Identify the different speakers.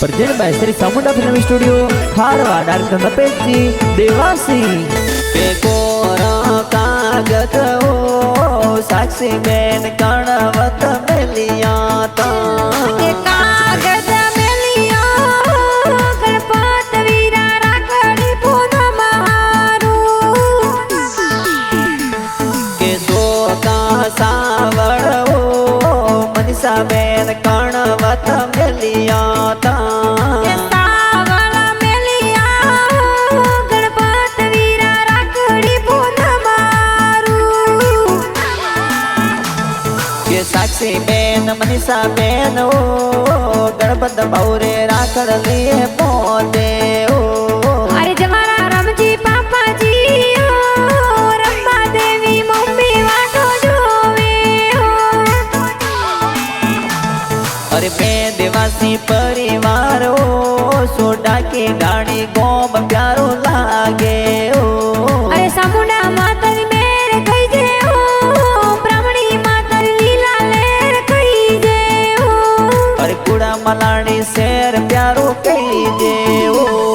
Speaker 1: present by Shri Chamunda film studio Kharva director Napesh ji Dewasi
Speaker 2: के कोरा कागज हो साक्षी बेन कणवत मिलिया ता
Speaker 3: के कागज मिलिया गणपत वीरा राखड़ी पूनम हारू
Speaker 2: के सोता सावड़ हो मनीषा बेन कणवत मिलिया ता साक्षी बेन मनीषा बेन ओ गणपत बौरे राखड़ लिए पोते ओ
Speaker 3: अरे जमारा रमजी पापा जी ओ रंबा देवी मम्मी वाटो जोवे ओ
Speaker 2: अरे बे देवासी परिवार ओ सोडा की गाड़ी गोम प्यारो लागे ओ
Speaker 3: अरे सामुंडा माता नी मेरे कई जे ओ ब्राह्मणी माता लीला लेर कई जे ओ
Speaker 2: अरे कुड़ा मलानी शेर प्यारो कही दे ओ